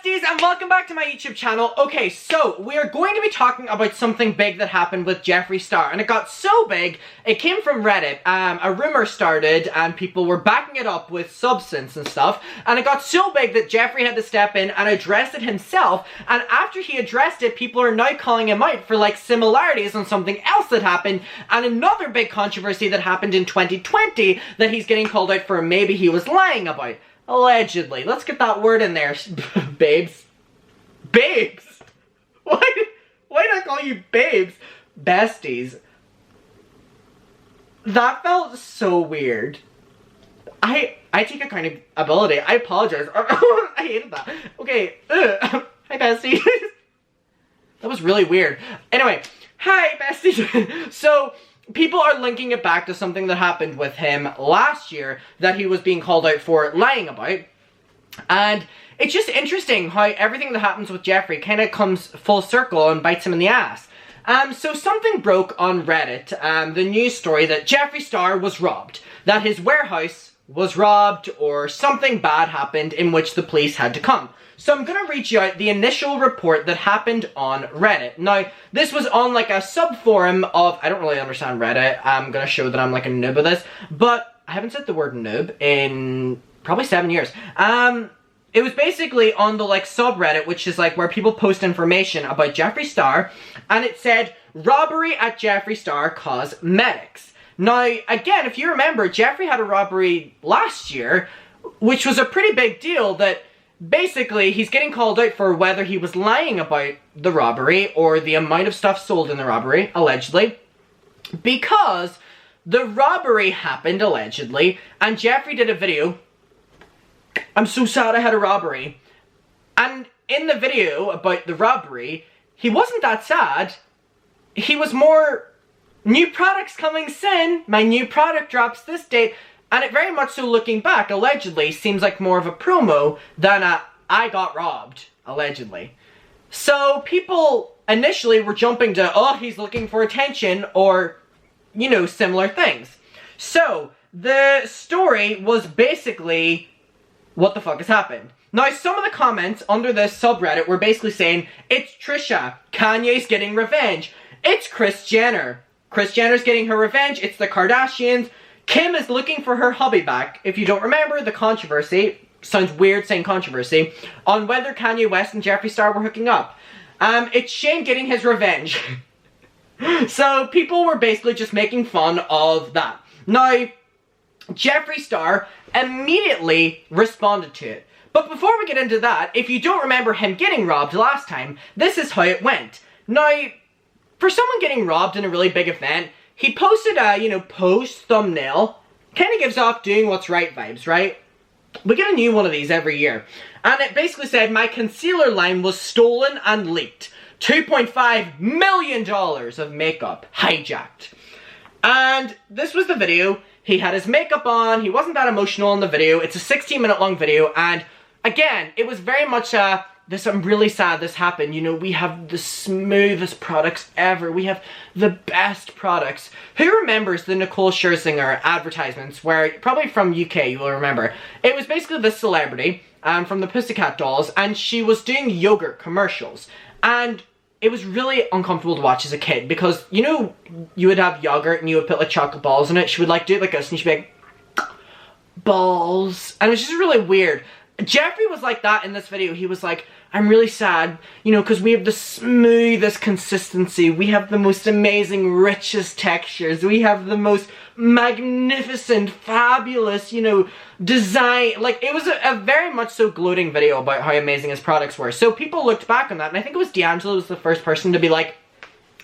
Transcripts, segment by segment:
besties, and welcome back to my YouTube channel. Okay, so we are going to be talking about something big that happened with Jeffree Star, and it got so big, it came from Reddit. A rumor started, and people were backing it up with substance and stuff, and it got so big that Jeffree had to step in and address it himself, and after he addressed it, people are now calling him out for, like, similarities on something else that happened, and another big controversy that happened in 2020 that he's getting called out for maybe he was lying about. Allegedly. Let's get that word in there, babes. Babes! Why did I call you babes? Besties. That felt so weird. I take accountability. I apologize. I hated that. Okay. Hi, besties. That was really weird. Anyway. Hi, besties. So, people are linking it back to something that happened with him last year that he was being called out for lying about. And it's just interesting how everything that happens with Jeffree kind of comes full circle and bites him in the ass. So something broke on Reddit, the news story that Jeffree Star was robbed. That his warehouse was robbed or something bad happened in which the police had to come. So I'm going to read you out the initial report that happened on Reddit. Now, this was on like a sub-forum of, I don't really understand Reddit. I'm going to show that I'm like a noob of this. But I haven't said the word noob in probably 7 years. It was basically on the like subreddit, which is like where people post information about Jeffree Star. And it said, robbery at Jeffree Star cosmetics. Now, again, if you remember, Jeffree had a robbery last year, which was a pretty big deal that basically, he's getting called out for whether he was lying about the robbery or the amount of stuff sold in the robbery, allegedly, because the robbery happened, allegedly, and Jeffree did a video, I'm so sad I had a robbery, and in the video about the robbery, he wasn't that sad, he was more, new products coming soon, my new product drops this date. And it very much so, looking back, allegedly, seems like more of a promo than a, I got robbed, allegedly. So, people initially were jumping to, oh, he's looking for attention, or, you know, similar things. So, the story was basically, what the fuck has happened? Now, some of the comments under this subreddit were basically saying, it's Trisha, Kanye's getting revenge, it's Kris Jenner, Kris Jenner's getting her revenge, it's the Kardashians, Kim is looking for her hubby back. If you don't remember the controversy, sounds weird saying controversy, on whether Kanye West and Jeffree Star were hooking up. It's Shane getting his revenge. So people were basically just making fun of that. Now, Jeffree Star immediately responded to it. But before we get into that, if you don't remember him getting robbed last time, this is how it went. Now, for someone getting robbed in a really big event, he posted a, post thumbnail. Kind of gives off doing what's right vibes, right? We get a new one of these every year. And it basically said, my concealer line was stolen and leaked. $2.5 million of makeup hijacked. And this was the video. He had his makeup on. He wasn't that emotional in the video. It's a 16-minute long video. And again, it was very much I'm really sad this happened. You know, we have the smoothest products ever. We have the best products. Who remembers the Nicole Scherzinger advertisements where, probably from UK, you will remember. It was basically this celebrity from the Pussycat Dolls, and she was doing yogurt commercials. And it was really uncomfortable to watch as a kid because, you know, you would have yogurt and you would put like chocolate balls in it. She would like do it like this and she'd be like, balls. And it was just really weird. Jeffree was like that in this video. He was like, I'm really sad, you know, because we have the smoothest consistency. We have the most amazing, richest textures. We have the most magnificent, fabulous, you know, design. Like, it was a very much so gloating video about how amazing his products were. So people looked back on that, and I think it was D'Angelo was the first person to be like,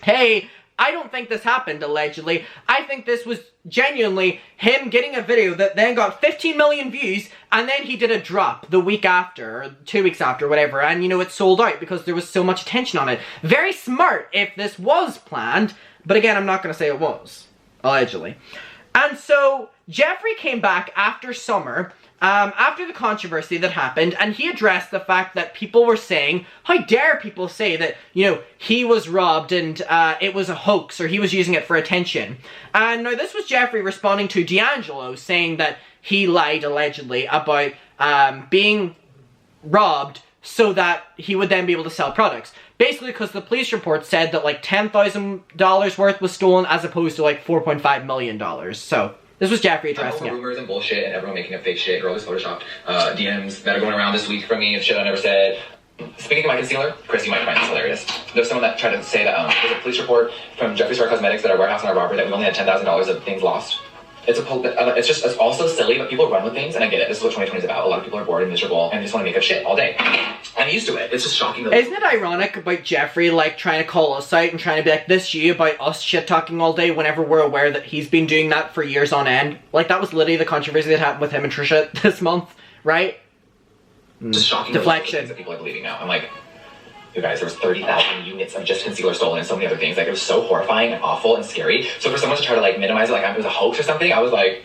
hey, I don't think this happened, allegedly. I think this was genuinely him getting a video that then got 15 million views, and then he did a drop the week after, or 2 weeks after, whatever, and, you know, it sold out because there was so much attention on it. Very smart if this was planned, but again, I'm not going to say it was, allegedly. And so, Jeffree came back after summer, after the controversy that happened, and he addressed the fact that people were saying, how dare people say that, you know, he was robbed and it was a hoax, or he was using it for attention. And now this was Jeffree responding to D'Angelo, saying that he lied, allegedly, about being robbed so that he would then be able to sell products. Basically, because the police report said that like $10,000 worth was stolen as opposed to like $4.5 million. So this was Jeffree addressing it. Rumors and bullshit and everyone making up fake shit or all this photoshopped DMs that are going around this week from me of shit I never said. Speaking of my concealer, Chris, you might find this hilarious. There's someone that tried to say that there's a police report from Jeffree Star Cosmetics at our warehouse in our robbery that we only had $10,000 of things lost. It's also silly, but people run with things, and I get it. This is what 2020 is about. A lot of people are bored and miserable and just want to make up shit all day. I'm used to it. It's just shocking. Isn't it ironic about Jeffree like trying to call us out and trying to be like, this you about us shit talking all day whenever we're aware that he's been doing that for years on end? Like that was literally the controversy that happened with him and Trisha this month, right? Just shocking. Deflection. That people are believing now. I'm like, you guys, there was 30,000 units of just concealer stolen and so many other things. Like, it was so horrifying and awful and scary. So for someone to try to, like, minimize it like it was a hoax or something, I was like,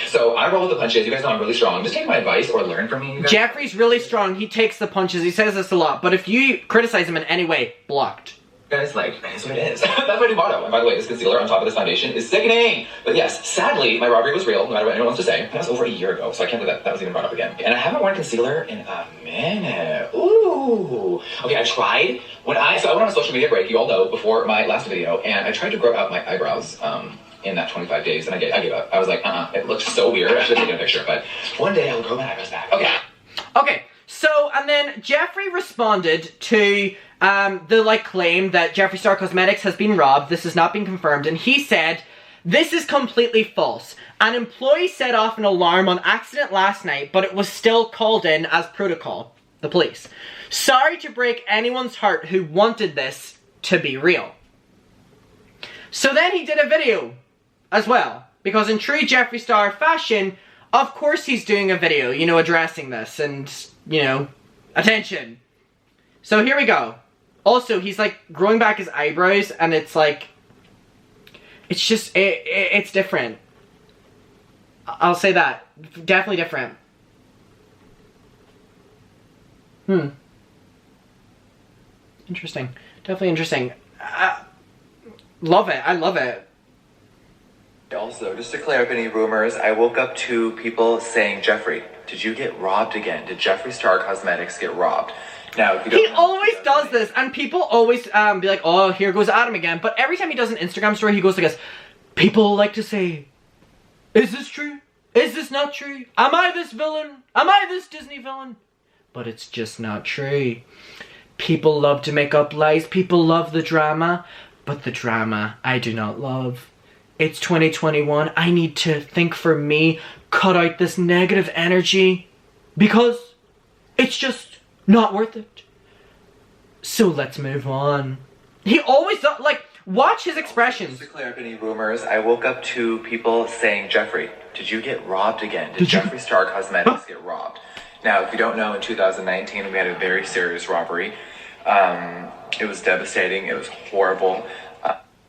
So I roll with the punches. You guys know I'm really strong. Just take my advice or learn from me, you guys. Jeffree's really strong. He takes the punches. He says this a lot. But if you criticize him in any way, blocked. Guys, like, that's what it is. That's my new motto. And by the way, this concealer on top of this foundation is sickening. But yes, sadly, my robbery was real, no matter what anyone wants to say. That was over a year ago, so I can't believe that was even brought up again. And I haven't worn concealer in a minute. Ooh. Okay, I tried. So I went on a social media break, you all know, before my last video, and I tried to grow out my eyebrows in that 25 days, and I gave up. I was like, it looks so weird. I should have taken a picture, but one day I'll grow my eyebrows back. Okay, so, and then Jeffree responded to the claim that Jeffree Star Cosmetics has been robbed. This has not been confirmed, and he said, "This is completely false. An employee set off an alarm on accident last night, but it was still called in as protocol." The police. "Sorry to break anyone's heart who wanted this to be real." So then he did a video as well, because in true Jeffree Star fashion, of course he's doing a video, you know, addressing this and, you know, attention. So here we go. Also, he's like growing back his eyebrows, and it's like, it's just, it's different. I'll say that. Definitely different. Interesting. Definitely interesting. Love it. I love it. Also, just to clear up any rumors, I woke up to people saying, "Jeffree, did you get robbed again? Did Jeffree Star Cosmetics get robbed?" Now, if you don't he always does this, and people always be like, "Oh, here goes Adam again." But every time he does an Instagram story, he goes like this. People like to say, "Is this true? Is this not true? Am I this villain? Am I this Disney villain?" But it's just not true. People love to make up lies. People love the drama. But the drama, I do not love. It's 2021. I need to think for me. Cut out this negative energy. Because it's just not worth it. So let's move on. He always does, like, watch his expressions. Just to clear up any rumors, I woke up to people saying, "Jeffree, did you get robbed again? Did Jeffree Star Cosmetics get robbed?" Now, if you don't know, in 2019, we had a very serious robbery. It was devastating. It was horrible.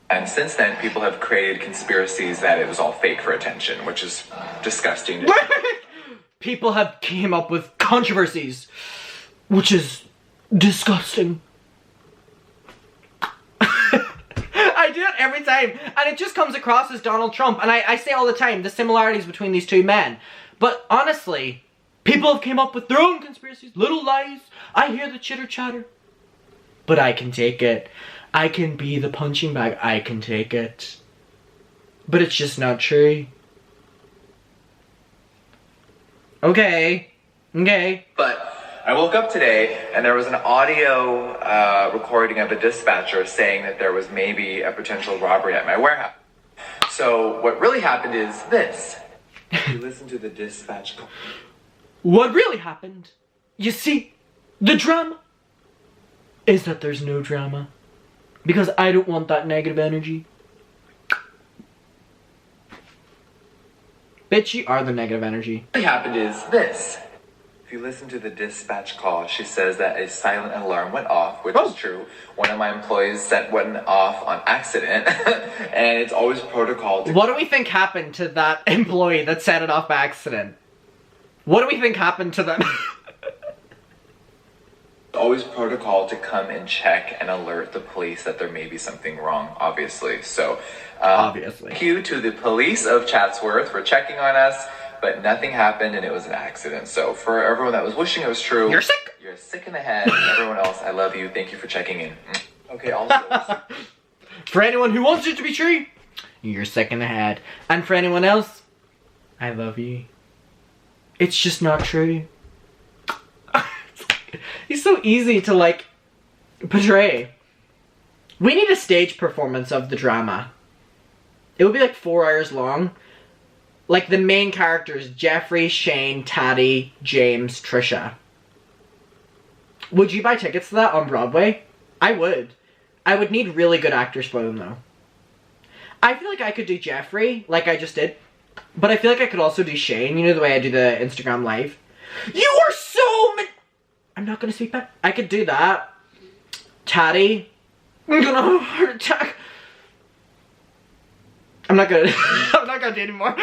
And since then, people have created conspiracies that it was all fake for attention, which is disgusting. People have came up with controversies, which is disgusting. I do it every time, and it just comes across as Donald Trump. And I say all the time, the similarities between these two men. But honestly, people have came up with their own conspiracies, little lies. I hear the chitter chatter. But I can take it. I can be the punching bag. I can take it. But it's just not true. Okay. Okay. But I woke up today and there was an audio recording of a dispatcher saying that there was maybe a potential robbery at my warehouse. So what really happened is this. You listen to the dispatch call. What really happened? You see, the drama is that there's no drama. Because I don't want that negative energy. Bitch, you are the negative energy. What happened is this. If you listen to the dispatch call, she says that a silent alarm went off, which is true. One of my employees set one off on accident, and it's always protocol to... What do we think happened to that employee that set it off by accident? What do we think happened to them? Always protocol to come and check and alert the police that there may be something wrong, obviously. So, obviously. Thank you to the police of Chatsworth for checking on us, but nothing happened and it was an accident. So, for everyone that was wishing it was true, you're sick. You're sick in the head. Everyone else, I love you. Thank you for checking in. Okay, also. For anyone who wants it to be true, you're sick in the head. And for anyone else, I love you. It's just not true. He's so easy to, like, portray. We need a stage performance of the drama. It would be like 4 hours long. Like the main characters, Jeffree, Shane, Taddy, James, Trisha. Would you buy tickets to that on Broadway? I would. I would need really good actors for them though. I feel like I could do Jeffree, like I just did. But I feel like I could also do Shane, you know the way I do the Instagram live? You are so I'm not gonna speak back. I could do that. Taddy. I'm gonna have a heart attack. I'm not gonna do anymore.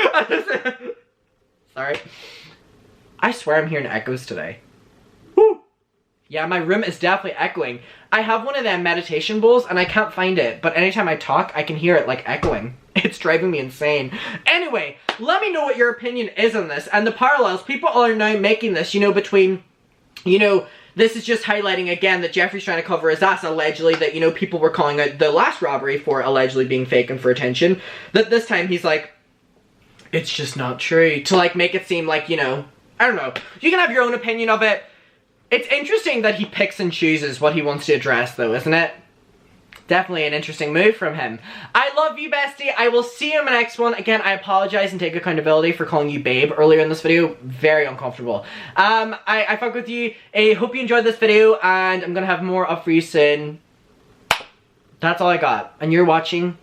Sorry. I swear I'm hearing echoes today. Woo! Yeah, my room is definitely echoing. I have one of them meditation bowls and I can't find it, but anytime I talk, I can hear it like echoing. It's driving me insane. Anyway, let me know what your opinion is on this and the parallels. People are now making this, you know, between, you know, this is just highlighting again that Jeffree's trying to cover his ass, allegedly, that, you know, people were calling out the last robbery for allegedly being fake and for attention. That this time he's like, it's just not true. To, like, make it seem like, you know, I don't know. You can have your own opinion of it. It's interesting that he picks and chooses what he wants to address, though, isn't it? Definitely an interesting move from him. I love you, bestie. I will see you in my next one. Again, I apologize and take accountability for calling you babe earlier in this video. Very uncomfortable. I fuck with you. I hope you enjoyed this video, and I'm gonna have more up for you soon. That's all I got. And you're watching.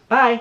Bye.